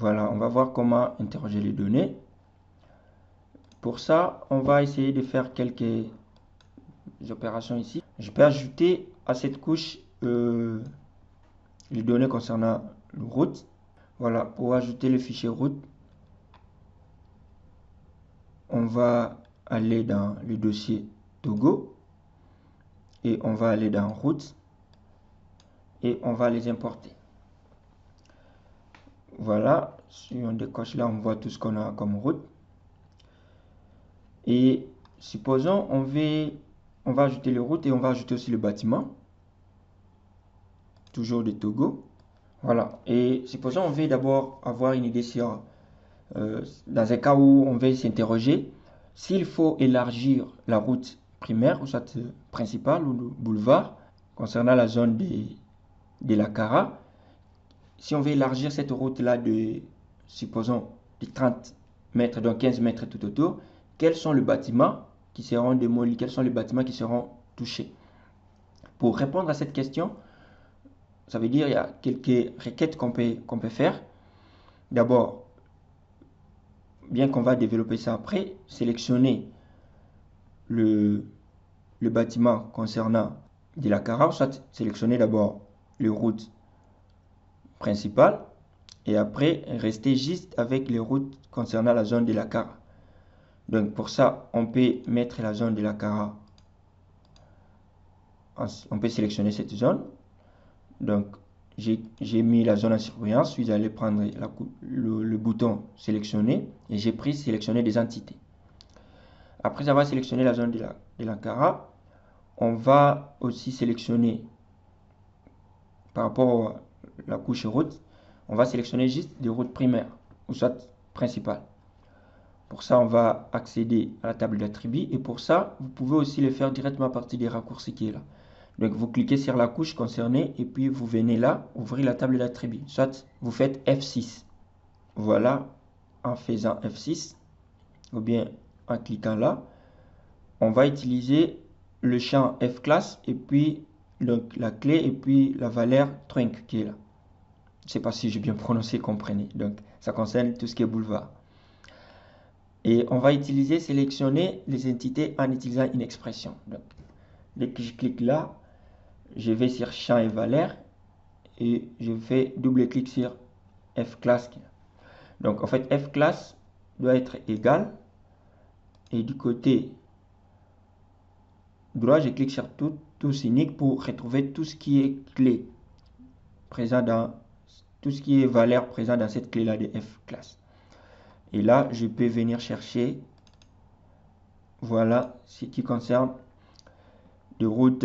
Voilà, on va voir comment interroger les données. Pour ça, on va essayer de faire quelques opérations ici. Je peux ajouter à cette couche les données concernant le route. Voilà, pour ajouter le fichier route, on va aller dans le dossier Togo et on va aller dans route et on va les importer. Voilà, si on décoche là, on voit tout ce qu'on a comme route. Et supposons on va ajouter les routes et on va ajouter aussi le bâtiment. Toujours de Togo. Voilà. Et supposons on veut d'abord avoir une idée sur, dans un cas où on veut s'interroger, s'il faut élargir la route primaire, ou soit principale, ou le boulevard, concernant la zone de la Cara. Si on veut élargir cette route-là de, supposons, de 30 mètres, donc 15 mètres tout autour, quels sont les bâtiments qui seront démolis, quels sont les bâtiments qui seront touchés? Pour répondre à cette question, ça veut dire qu'il y a quelques requêtes qu'on peut faire. D'abord, bien qu'on va développer ça après, sélectionner le bâtiment concernant de la Cara, soit sélectionner d'abord les routes principales et après rester juste avec les routes concernant la zone de la Cara. Donc pour ça, on peut mettre la zone de la Cara, on peut sélectionner cette zone. Donc j'ai mis la zone en surveillance, je suis allé prendre le bouton sélectionner et j'ai pris sélectionner des entités. Après avoir sélectionné la zone de la Cara, on va aussi sélectionner par rapport à la couche route, on va sélectionner juste des routes primaires ou soit principales. Pour ça, on va accéder à la table d'attributs et pour ça, vous pouvez aussi le faire directement à partir des raccourcis qui est là. Donc vous cliquez sur la couche concernée et puis vous venez là, ouvrir la table d'attributs. Soit vous faites F6. Voilà, en faisant F6, ou bien en cliquant là, on va utiliser le champ F-class et puis donc la clé et puis la valeur trunk qui est là. Je ne sais pas si j'ai bien prononcé, comprenez. Donc ça concerne tout ce qui est boulevard. Et on va utiliser, sélectionner les entités en utilisant une expression. Donc, dès que je clique là, je vais sur champ et valeur et je fais double-clic sur F-class. Donc en fait, F-class doit être égal et du côté droit, je clique sur tous unique pour retrouver tout ce qui est clé présent dans tout ce qui est valeur présent dans cette clé là de F-class. Et là, je peux venir chercher, voilà ce qui concerne de route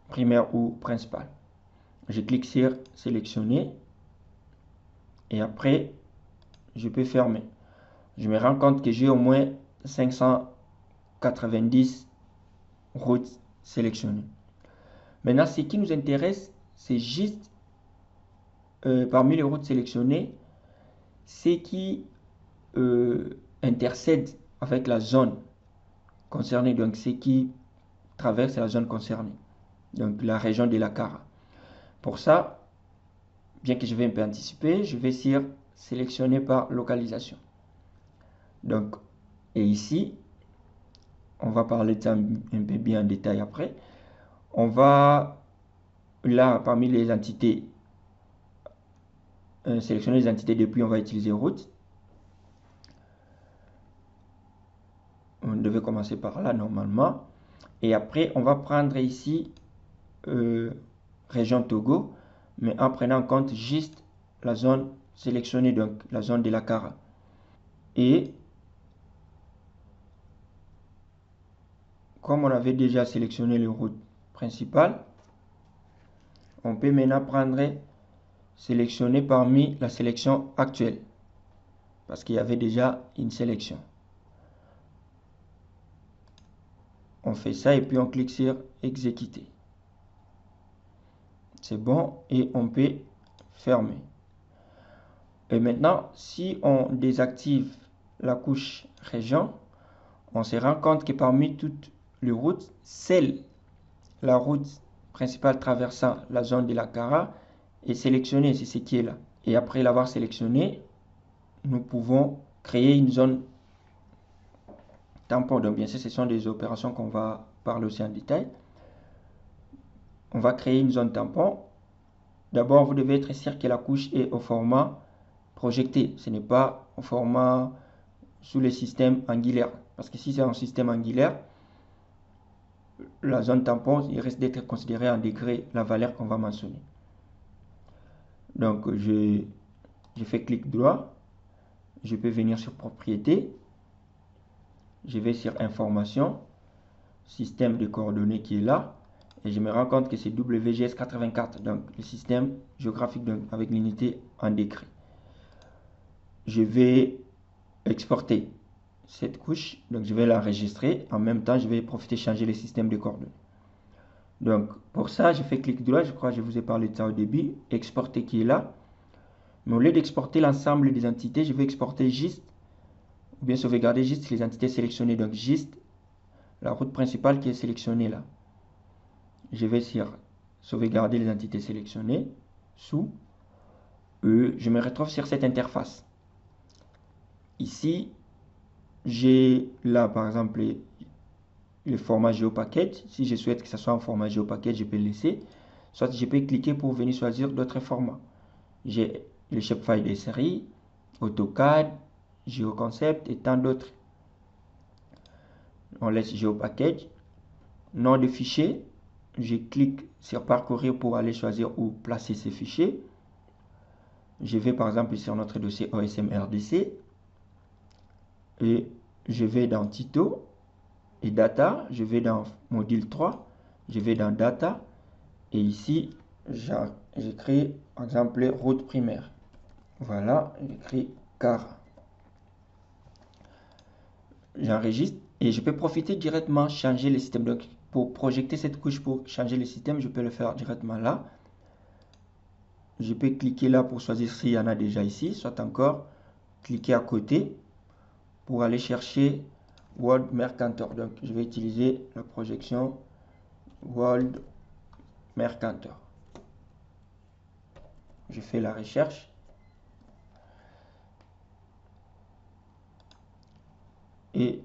primaire ou principale. Je clique sur sélectionner et après, je peux fermer. Je me rends compte que j'ai au moins 590 routes sélectionnées. Maintenant, ce qui nous intéresse, c'est juste parmi les routes sélectionnées, ce qui intercède avec la zone concernée, donc ce qui traverse la zone concernée, donc la région de la Cara. Pour ça, bien que je vais un peu anticiper, je vais sur sélectionner par localisation. Donc, et ici, on va parler de ça un peu bien en détail après. On va, là, parmi les entités, sélectionner les entités depuis, on va utiliser route. On devait commencer par là normalement. Et après, on va prendre ici région Togo, mais en prenant en compte juste la zone sélectionnée, donc la zone de la Cara. Et comme on avait déjà sélectionné les routes principales, on peut maintenant prendre sélectionner parmi la sélection actuelle, parce qu'il y avait déjà une sélection. On fait ça et puis on clique sur exécuter. C'est bon et on peut fermer. Et maintenant, si on désactive la couche région, on se rend compte que parmi toutes les routes, seule la route principale traversant la zone de la Cara est sélectionnée, c'est ce qui est là. Et après l'avoir sélectionné, nous pouvons créer une zone tampon. Donc bien sûr, ce sont des opérations qu'on va parler aussi en détail. On va créer une zone tampon. D'abord, vous devez être sûr que la couche est au format projeté. Ce n'est pas au format sous le système angulaire. Parce que si c'est un système angulaire, la zone tampon, il risque d'être considéré en degré la valeur qu'on va mentionner. Donc, je fais clic droit. Je peux venir sur propriété. Je vais sur information, système de coordonnées qui est là. Et je me rends compte que c'est WGS84, donc le système géographique avec l'unité en degrés. Je vais exporter cette couche, donc je vais l'enregistrer. En même temps, je vais profiter de changer le système de coordonnées. Donc, pour ça, je fais clic droit. Je crois que je vous ai parlé de ça au début. Exporter qui est là. Mais au lieu d'exporter l'ensemble des entités, je vais exporter juste, ou bien sauvegarder juste les entités sélectionnées. Donc, juste la route principale qui est sélectionnée là. Je vais sur sauvegarder les entités sélectionnées sous. Je me retrouve sur cette interface. Ici, j'ai là par exemple le format GeoPackage. Si je souhaite que ce soit en format GeoPackage, je peux le laisser. Soit je peux cliquer pour venir choisir d'autres formats. J'ai le shapefile des séries, AutoCAD, GeoConcept et tant d'autres. On laisse GeoPackage. Nom de fichier. Je clique sur parcourir pour aller choisir où placer ces fichiers. Je vais par exemple sur notre dossier OSM RDC et je vais dans Tito et Data. Je vais dans module 3. Je vais dans Data et ici j'écris par exemple route primaire. Voilà, j'écris car. J'enregistre et je peux profiter directement changer le système. Donc pour projeter cette couche, pour changer le système, je peux le faire directement là. Je peux cliquer là pour choisir s'il y en a déjà ici, soit encore cliquer à côté pour aller chercher World Mercator. Donc je vais utiliser la projection World Mercator. Je fais la recherche. Et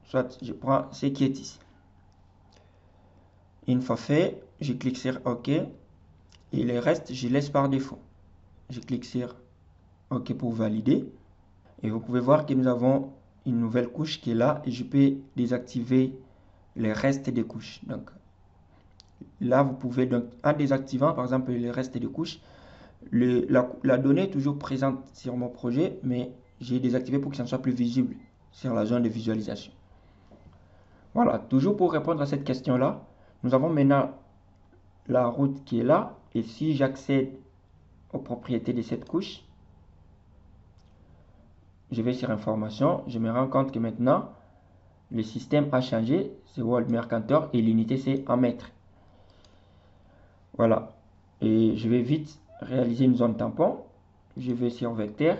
soit je prends ce qui est ici. Une fois fait, je clique sur OK. Et le reste, je laisse par défaut. Je clique sur OK pour valider. Et vous pouvez voir que nous avons une nouvelle couche qui est là. Et je peux désactiver le reste des couches. Donc là, vous pouvez, donc, en désactivant par exemple le reste des couches, la donnée est toujours présente sur mon projet, mais j'ai désactivé pour que ça ne soit plus visible sur la zone de visualisation. Voilà, toujours pour répondre à cette question-là, nous avons maintenant la route qui est là. Et si j'accède aux propriétés de cette couche, je vais sur information, je me rends compte que maintenant, le système a changé, c'est World Mercator et l'unité c'est en mètres. Voilà, et je vais vite réaliser une zone tampon. Je vais sur vecteur,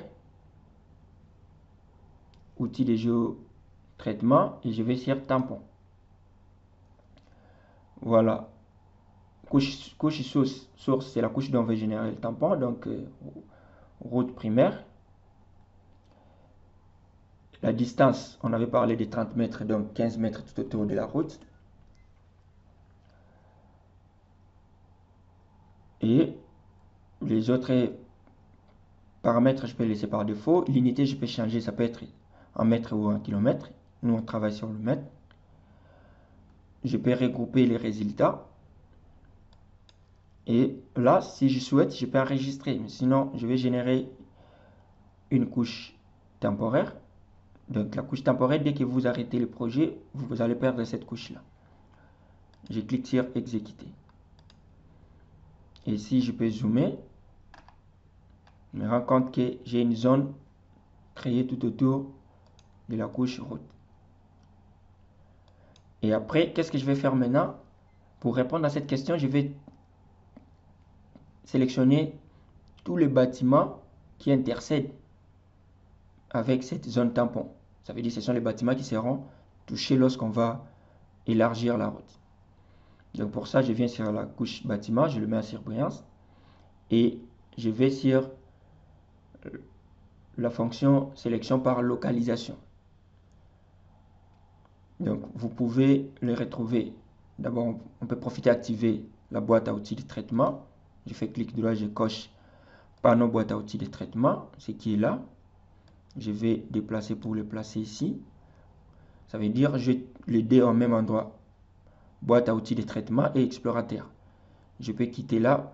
outils de géotraitement et je vais sur tampon. Voilà, couche source, c'est la couche dont on va générer le tampon, donc route primaire. La distance, on avait parlé de 30 mètres, donc 15 mètres tout autour de la route. Et les autres paramètres, je peux laisser par défaut. L'unité, je peux changer, ça peut être en mètres ou en kilomètres. Nous, on travaille sur le mètre. Je peux regrouper les résultats. Et là, si je souhaite, je peux enregistrer. Mais sinon, je vais générer une couche temporaire. Donc, la couche temporaire, dès que vous arrêtez le projet, vous allez perdre cette couche-là. Je clique sur exécuter. Et si je peux zoomer, je me rends compte que j'ai une zone créée tout autour de la couche route. Et après, qu'est-ce que je vais faire maintenant? Pour répondre à cette question, je vais sélectionner tous les bâtiments qui intercèdent avec cette zone tampon. Ça veut dire que ce sont les bâtiments qui seront touchés lorsqu'on va élargir la route. Donc pour ça, je viens sur la couche bâtiment, je le mets en surbrillance et je vais sur la fonction sélection par localisation. Donc, vous pouvez le retrouver. D'abord, on peut profiter d'activer la boîte à outils de traitement. Je fais clic droit, je coche panneau boîte à outils de traitement, ce qui est là. Je vais déplacer pour le placer ici. Ça veut dire je les deux au même endroit. Boîte à outils de traitement et explorateur. Je peux quitter là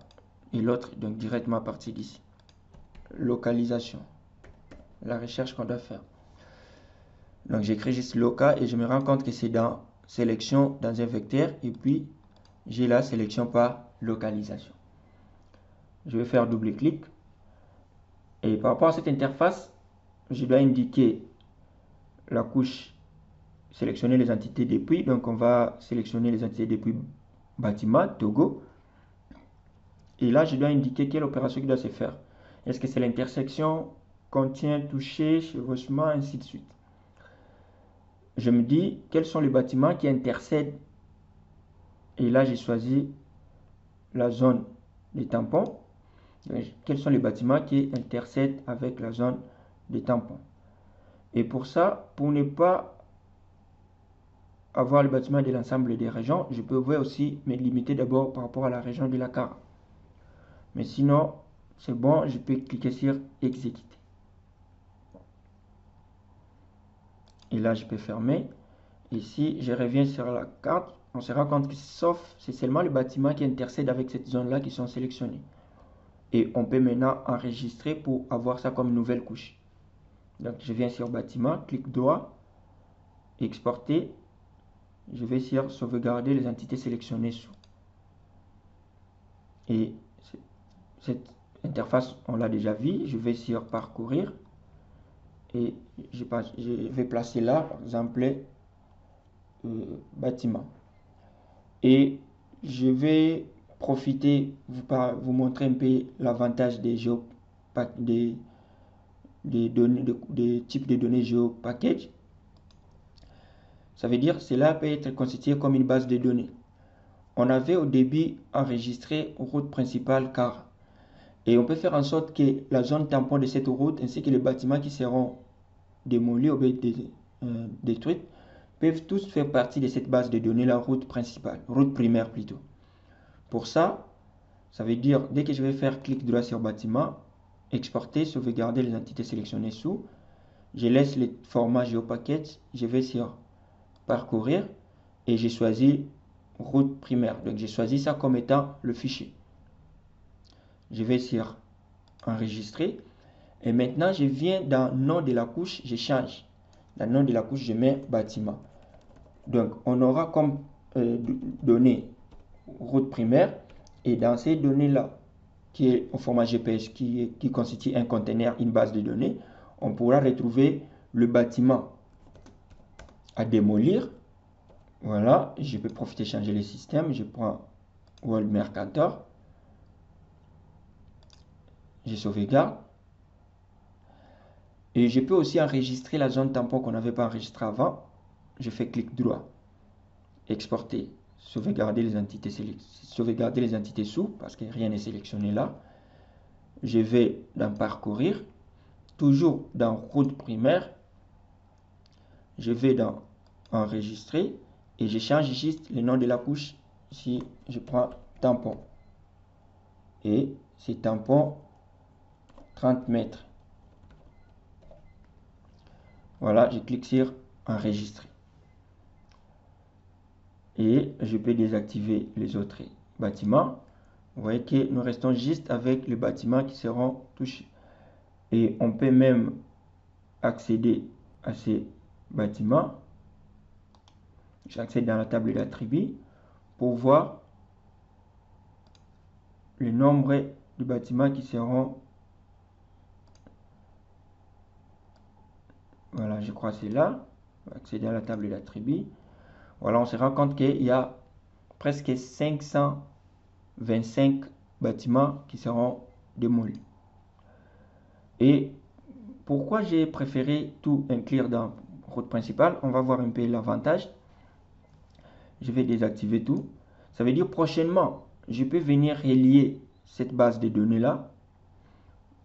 et l'autre, donc directement à partir d'ici. Localisation. La recherche qu'on doit faire. Donc j'écris juste local et je me rends compte que c'est dans sélection dans un vecteur et puis j'ai la sélection par localisation. Je vais faire double clic et par rapport à cette interface, je dois indiquer la couche sélectionner les entités depuis. Donc on va sélectionner les entités depuis bâtiment, Togo. Et là, je dois indiquer quelle opération qui doit se faire. Est-ce que c'est l'intersection, contient, toucher, chevauchement, ainsi de suite. Je me dis quels sont les bâtiments qui intercèdent. Et là, j'ai choisi la zone des tampons. Quels sont les bâtiments qui intercèdent avec la zone des tampons. Et pour ça, pour ne pas avoir le bâtiment de l'ensemble des régions, je peux aussi me limiter d'abord par rapport à la région de la Cara. Mais sinon, c'est bon, je peux cliquer sur exécuter. Et là, je peux fermer. Ici, je reviens sur la carte. On se rend compte que sauf, c'est seulement les bâtiments qui intercèdent avec cette zone-là qui sont sélectionnés. Et on peut maintenant enregistrer pour avoir ça comme nouvelle couche. Donc, je viens sur bâtiment, clic droit, exporter. Je vais sur sauvegarder les entités sélectionnées sous. Et cette interface, on l'a déjà vu. Je vais sur parcourir. Et je vais placer là, par exemple, bâtiment. Et je vais profiter, vous montrer un peu l'avantage des types de données GeoPackage. Ça veut dire que cela peut être constitué comme une base de données. On avait au début enregistré route principale car. Et on peut faire en sorte que la zone tampon de cette route ainsi que les bâtiments qui seront démolis ou détruits peuvent tous faire partie de cette base de données, la route principale, route primaire plutôt. Pour ça, ça veut dire, dès que je vais faire clic droit sur bâtiment, exporter, sauvegarder les entités sélectionnées sous, je laisse le format GeoPackage, je vais sur parcourir et j'ai choisi route primaire. Donc j'ai choisi ça comme étant le fichier. Je vais sur enregistrer et maintenant je viens dans nom de la couche, je change. Dans le nom de la couche, je mets bâtiment. Donc, on aura comme données route primaire et dans ces données-là, qui est au format GPS, qui constitue un conteneur, une base de données, on pourra retrouver le bâtiment à démolir. Voilà, je peux profiter de changer le système. Je prends World Mercator. Je sauvegarde. Et je peux aussi enregistrer la zone tampon qu'on n'avait pas enregistrée avant. Je fais clic droit, exporter, sauvegarder les entités sous parce que rien n'est sélectionné là. Je vais dans parcourir, toujours dans route primaire. Je vais dans enregistrer et je change juste le nom de la couche. Ici, je prends tampon et c'est tampon 30 mètres. Voilà, je clique sur enregistrer. Et je peux désactiver les autres bâtiments. Vous voyez que nous restons juste avec les bâtiments qui seront touchés. Et on peut même accéder à ces bâtiments. J'accède dans la table d'attributs pour voir le nombre de bâtiments qui seront. Voilà, je crois que c'est là. On va accéder à la table d'attributs. Voilà, on se rend compte qu'il y a presque 525 bâtiments qui seront démolis. Et pourquoi j'ai préféré tout inclure dans route principale? On va voir un peu l'avantage. Je vais désactiver tout. Ça veut dire prochainement, je peux venir relier cette base de données là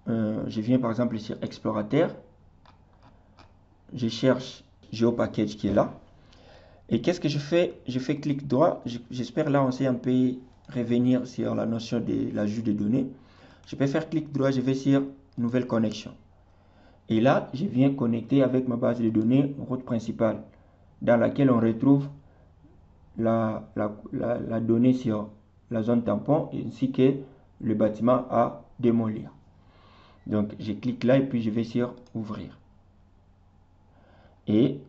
je viens par exemple sur Explorateur, je cherche GeoPackage qui est là. Et qu'est-ce que je fais? Je fais clic droit. J'espère là on sait un peu revenir sur la notion de l'ajout de données. Je peux faire clic droit, je vais sur Nouvelle connexion. Et là, je viens connecter avec ma base de données route principale, dans laquelle on retrouve la donnée sur la zone tampon, ainsi que le bâtiment à démolir. Donc, je clique là et puis je vais sur Ouvrir. Et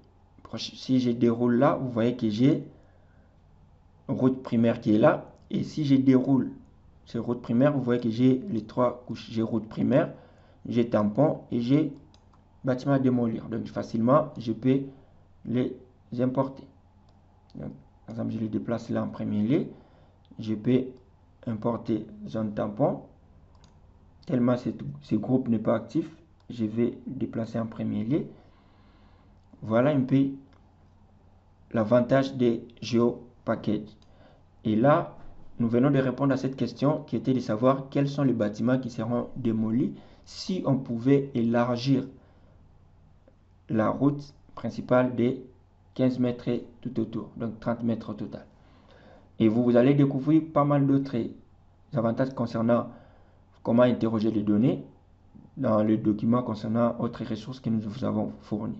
si je déroule là, vous voyez que j'ai route primaire qui est là. Et si je déroule sur route primaire, vous voyez que j'ai les trois couches. J'ai route primaire, j'ai tampon et j'ai bâtiment à démolir. Donc facilement, je peux les importer. Donc, par exemple, je les déplace là en premier lieu. Je peux importer zone tampon. Tellement ce groupe n'est pas actif, je vais le déplacer en premier lieu. Voilà un peu l'avantage des GeoPackage. Et là, nous venons de répondre à cette question qui était de savoir quels sont les bâtiments qui seront démolis si on pouvait élargir la route principale de 15 mètres tout autour, donc 30 mètres au total. Et vous allez découvrir pas mal d'autres avantages concernant comment interroger les données dans le document concernant autres ressources que nous vous avons fournies.